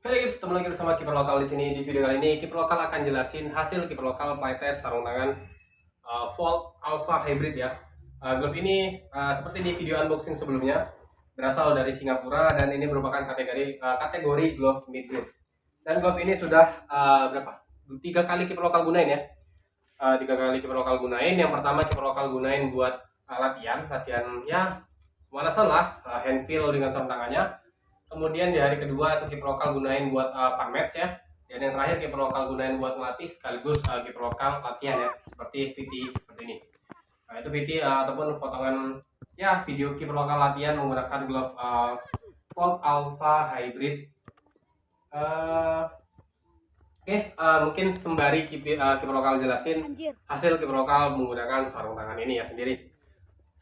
Halo guys, ketemu lagi bersama Kiper Lokal di sini. Di video kali ini Kiper Lokal akan jelasin hasil Kiper Lokal playtest sarung tangan Volt Alpha Hybrid ya. Glove ini seperti di video unboxing sebelumnya berasal dari Singapura dan ini merupakan kategori glove mid grade. Dan glove ini sudah berapa? 3 kali Kiper Lokal gunain ya. 3 kali Kiper Lokal gunain. Yang pertama Kiper Lokal gunain buat latihan ya pemanasan lah, hand feel dengan sarung tangannya. Kemudian di hari kedua itu keeper lokal gunain buat fun match ya. Dan yang terakhir keeper lokal gunain buat melatih sekaligus keeper lokal latihan ya, seperti VT seperti ini. Nah, itu VT ataupun potongan ya video keeper lokal latihan menggunakan glove Volt Alpha Hybrid. Mungkin sembari keeper lokal jelasin hasil keeper lokal menggunakan sarung tangan ini ya sendiri.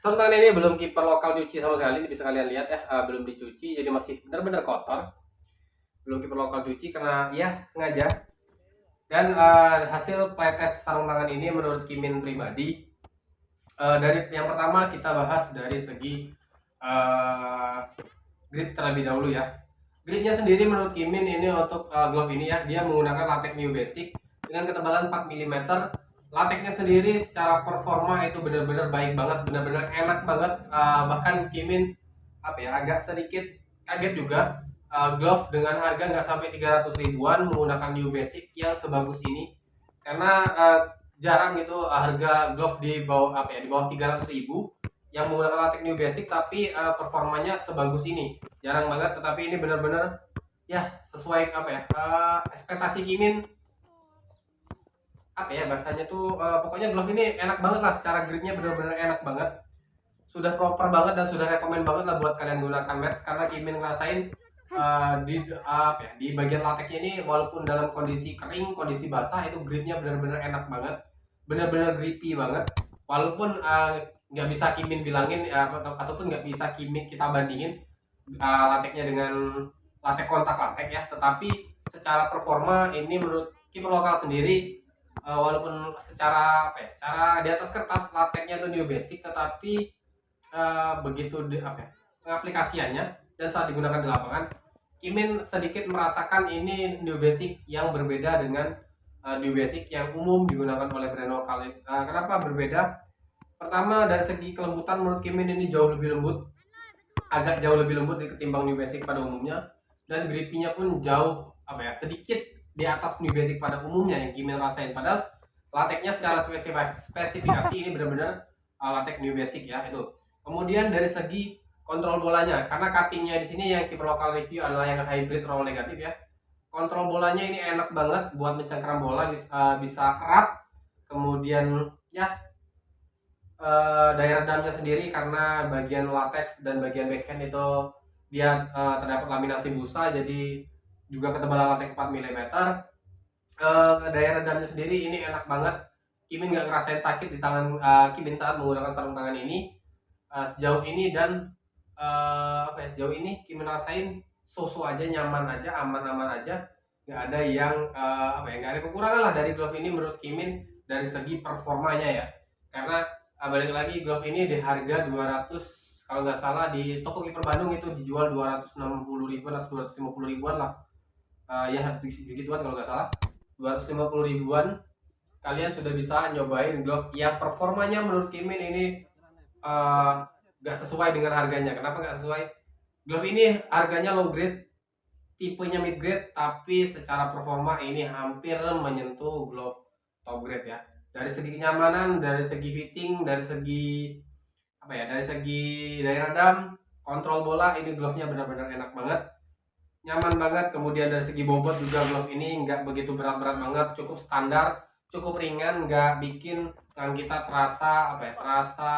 Sarung tangan ini belum kiper lokal cuci sama sekali, bisa kalian lihat ya, belum dicuci, jadi masih benar-benar kotor. Belum kiper lokal cuci karena ya sengaja. Dan hasil playtest sarung tangan ini menurut Kimin pribadi, dari yang pertama kita bahas dari segi grip terlebih dahulu ya. Gripnya sendiri menurut Kimin ini untuk glove ini ya, dia menggunakan latex New Basic dengan ketebalan 4 mm. Lateksnya sendiri secara performa itu benar-benar baik banget, benar-benar enak banget. Bahkan Kimin agak sedikit kaget juga, glove dengan harga nggak sampai 300 ribuan menggunakan New Basic yang sebagus ini, karena jarang gitu harga glove di bawah di bawah 300 ribu yang menggunakan latex New Basic tapi performanya sebagus ini, jarang banget. Tetapi ini benar-benar ya sesuai ekspektasi Kimin. Bahasanya tuh pokoknya glove ini enak banget lah, secara gripnya benar-benar enak banget, sudah proper banget dan sudah rekomend banget lah buat kalian gunakan match, karena Kimin ngerasain di bagian lateksnya ini walaupun dalam kondisi kering, kondisi basah, itu gripnya benar-benar enak banget, benar-benar grippy banget. Walaupun nggak bisa Kimin bilangin ataupun nggak bisa Kimin kita bandingin lateksnya dengan latex kontak latex ya, tetapi secara performa ini menurut keeper lokal sendiri, walaupun secara di atas kertas lateksnya itu New Basic, tetapi begitu pengaplikasiannya dan saat digunakan di lapangan, Kimin sedikit merasakan ini New Basic yang berbeda dengan New Basic yang umum digunakan oleh brand lokal. Kenapa berbeda? Pertama, dari segi kelembutan menurut Kimin ini jauh lebih lembut, agak jauh lebih lembut ketimbang New Basic pada umumnya, dan grippy-nya pun jauh sedikit di atas New Basic pada umumnya yang Kimin rasain. Padahal lateksnya secara spesifikasi ini benar-benar latex New Basic ya itu. Kemudian dari segi kontrol bolanya, karena cuttingnya di sini yang keeper lokal review adalah yang hybrid roll negatif ya. Kontrol bolanya ini enak banget buat mencengkeram bola, bisa erat. Kemudian ya daya redamnya sendiri, karena bagian latex dan bagian backhand itu dia terdapat laminasi busa, jadi juga ketebalan latex 4 mm. Daya redamnya sendiri ini enak banget. Kimin nggak ngerasain sakit di tangan Kimin saat menggunakan sarung tangan ini sejauh ini. Dan sejauh ini Kimin rasain so-so aja, nyaman aja, aman-aman aja, nggak ada yang nggak ada kekurangan lah dari glove ini menurut Kimin dari segi performanya ya. Karena balik lagi, glove ini di harga 200, kalau nggak salah di toko Kiper Bandung itu dijual 260 ribuan atau 250 ribuan lah, ya harus segituan kalau nggak salah, 250 ribuan kalian sudah bisa nyobain glove yang performanya menurut Kimin ini nggak sesuai dengan harganya. Kenapa nggak sesuai? Glove ini harganya low grade, tipenya mid grade, tapi secara performa ini hampir menyentuh glove top grade ya. Dari segi kenyamanan, dari segi fitting, dari segi dari segi daya redam, kontrol bola, ini glove-nya benar-benar enak banget, nyaman banget. Kemudian dari segi bobot juga glove ini nggak begitu berat-berat banget, cukup standar, cukup ringan, nggak bikin tangan kita terasa terasa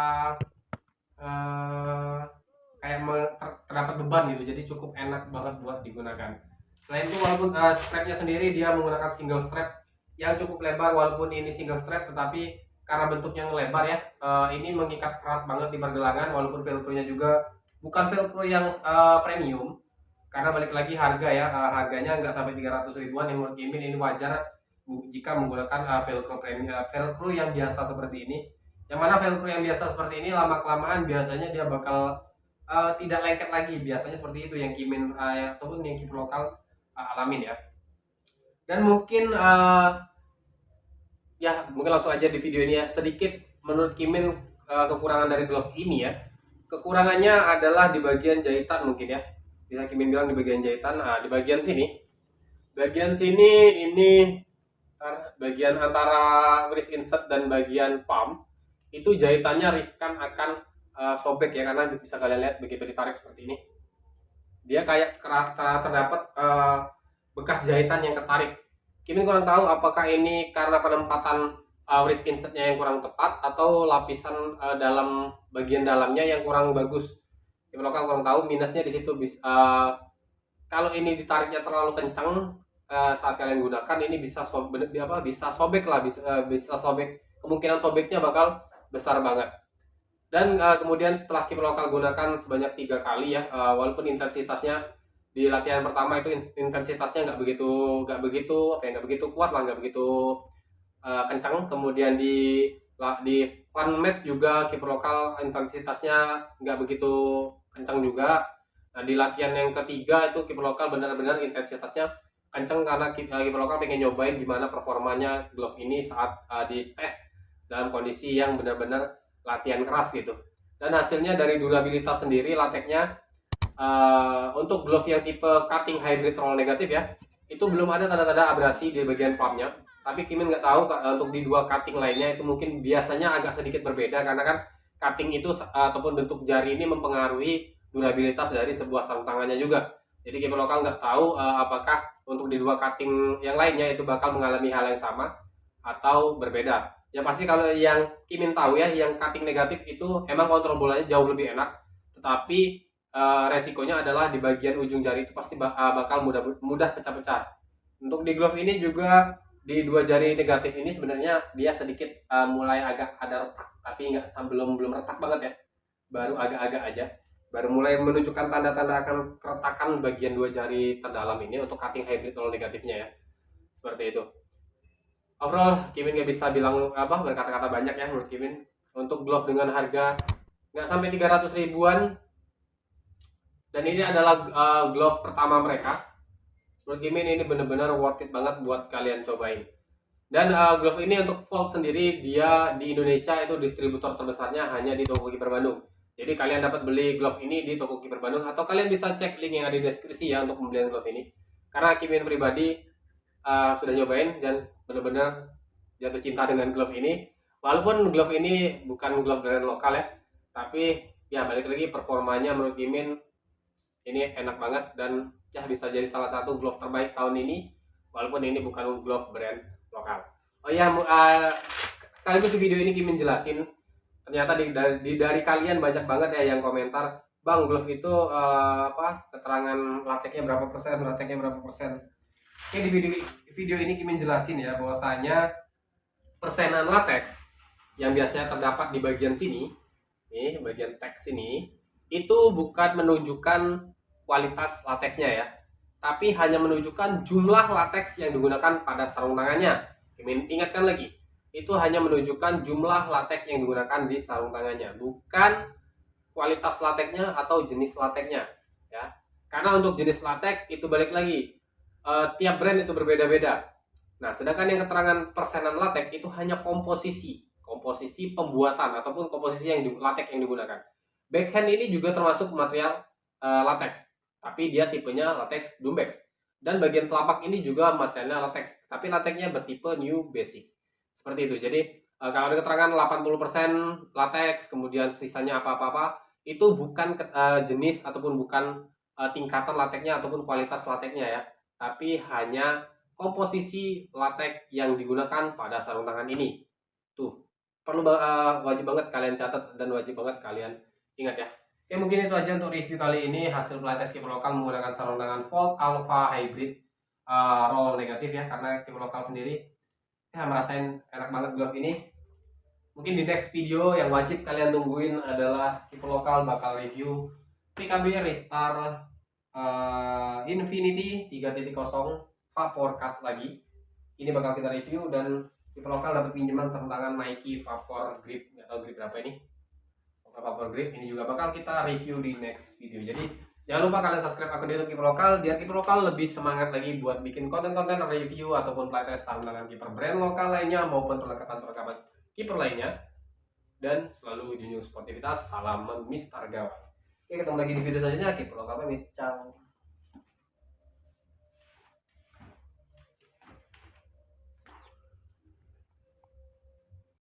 terdapat beban gitu, jadi cukup enak banget buat digunakan. Selain itu, walaupun strapnya sendiri dia menggunakan single strap yang cukup lebar, walaupun ini single strap tetapi karena bentuknya lebar ya, ini mengikat erat banget di pergelangan. Walaupun velcro-nya juga bukan velcro yang premium, karena balik lagi harga ya, harganya nggak sampai 300 ribuan yang menurut Kimin ini wajar jika menggunakan velcro premium, velcro yang biasa seperti ini. Yang mana velcro yang biasa seperti ini lama kelamaan biasanya dia bakal tidak lengket lagi, biasanya seperti itu yang Kimin ataupun yang Kiper lokal alamin ya. Dan mungkin ya mungkin langsung aja di video ini ya, sedikit menurut Kimin kekurangan dari glove ini ya. Kekurangannya adalah di bagian jahitan mungkin ya, bisa Kimin bilang di bagian jahitan. Nah, di bagian sini ini bagian antara wrist insert dan bagian palm itu jahitannya riskan akan sobek ya, karena bisa kalian lihat begitu ditarik seperti ini dia kayak terdapat bekas jahitan yang ketarik. Kimin kurang tahu apakah ini karena penempatan wrist insertnya yang kurang tepat atau lapisan dalam bagian dalamnya yang kurang bagus. Kimin lokal kurang tahu, minusnya di situ. Kalau ini ditariknya terlalu kencang saat kalian gunakan, ini bisa bisa sobek lah, bisa sobek, kemungkinan sobeknya bakal besar banget. Dan kemudian setelah keeper lokal gunakan sebanyak 3 kali ya, walaupun intensitasnya di latihan pertama itu intensitasnya nggak begitu kuat lah, nggak begitu kencang. Kemudian di fun match juga keeper lokal intensitasnya nggak begitu kencang juga. Nah, di latihan yang ketiga itu keeper lokal benar-benar intensitasnya kencang, karena keeper lokal pengen nyobain gimana performanya glove ini saat dites dalam kondisi yang benar-benar latihan keras gitu. Dan hasilnya dari durabilitas sendiri, lateknya untuk glove yang tipe cutting hybrid roll negatif ya, itu belum ada tanda-tanda abrasi di bagian palmnya. Tapi Kimin nggak tahu untuk di 2 cutting lainnya itu mungkin biasanya agak sedikit berbeda, karena kan cutting itu ataupun bentuk jari ini mempengaruhi durabilitas dari sebuah sarung tangannya juga. Jadi Kimin lokal nggak tahu apakah untuk di 2 cutting yang lainnya itu bakal mengalami hal yang sama atau berbeda. Yang pasti kalau yang Kimin tahu ya, yang cutting negatif itu emang kontrol bolanya jauh lebih enak, tetapi resikonya adalah di bagian ujung jari itu pasti bakal mudah pecah-pecah. Untuk di glove ini juga di 2 jari negatif ini sebenarnya dia sedikit mulai agak ada retak, tapi nggak belum retak banget ya, baru agak-agak aja, baru mulai menunjukkan tanda-tanda akan keretakan bagian 2 jari terdalam ini untuk cutting hybrid roll negatifnya ya, seperti itu. Overall Kimin nggak bisa bilang berkata-kata banyak ya menurut Kimin untuk glove dengan harga nggak sampai 300 ribuan, dan ini adalah glove pertama mereka. Menurut Kimin ini benar-benar worth it banget buat kalian cobain. Dan glove ini untuk Volt sendiri, dia di Indonesia itu distributor terbesarnya hanya di Toko Kiper Bandung. Jadi kalian dapat beli glove ini di Toko Kiper Bandung, atau kalian bisa cek link yang ada di deskripsi ya untuk pembelian glove ini. Karena Kimin pribadi sudah nyobain dan benar-benar jatuh cinta dengan glove ini. Walaupun glove ini bukan glove brand lokal ya, tapi ya balik lagi performanya menurut Kimin ini enak banget, dan ya bisa jadi salah satu glove terbaik tahun ini, walaupun ini bukan glove brand lokal. Oh ya, sekaligus di video ini Kimin jelasin, ternyata dari kalian banyak banget ya yang komentar, bang glove itu keterangan lateknya berapa persen. Oke, di video ini Kimin jelasin ya bahwasanya persenan latex yang biasanya terdapat di bagian sini, nih bagian teks ini, itu bukan menunjukkan kualitas lateksnya ya, tapi hanya menunjukkan jumlah lateks yang digunakan pada sarung tangannya. Kimin ingatkan lagi, itu hanya menunjukkan jumlah lateks yang digunakan di sarung tangannya, bukan kualitas lateksnya atau jenis lateksnya ya. Karena untuk jenis lateks itu balik lagi, tiap brand itu berbeda-beda. Nah, sedangkan yang keterangan persenan latex itu hanya komposisi pembuatan ataupun komposisi latex yang digunakan. Backhand ini juga termasuk material latex, tapi dia tipenya latex Dumbex. Dan bagian telapak ini juga materialnya latex, tapi latexnya bertipe new basic. Seperti itu. Jadi kalau ada keterangan 80% latex, kemudian sisanya apa-apa, itu bukan jenis ataupun bukan tingkatan lateksnya ataupun kualitas lateksnya ya, tapi hanya komposisi latex yang digunakan pada sarung tangan ini. Tuh, perlu wajib banget kalian catat dan wajib banget kalian ingat ya. Oke, mungkin itu aja untuk review kali ini, hasil pelates keeper lokal menggunakan sarung tangan Volt Alpha Hybrid roll negatif ya, karena keeper lokal sendiri ya merasain enak banget glove ini. Mungkin di next video yang wajib kalian tungguin adalah keeper lokal bakal review PKB Restar Infinity 3.0 Vapor Cut lagi. Ini bakal kita review, dan keeper lokal dapat pinjaman sarung tangan Nike Vapor Grip, nggak tahu grip berapa ini, Vapor Grip ini juga bakal kita review di next video. Jadi Jangan lupa kalian subscribe akun YouTube Kiper Lokal biar Kiper Lokal lebih semangat lagi buat bikin konten-konten review ataupun playtest dengan kiper brand lokal lainnya maupun perlengkapan-perlengkapan kiper lainnya. Dan selalu junjung sportivitas, salam Mister Gawang. Oke, ketemu lagi di video selanjutnya. Kiper Lokal pamit, ciao.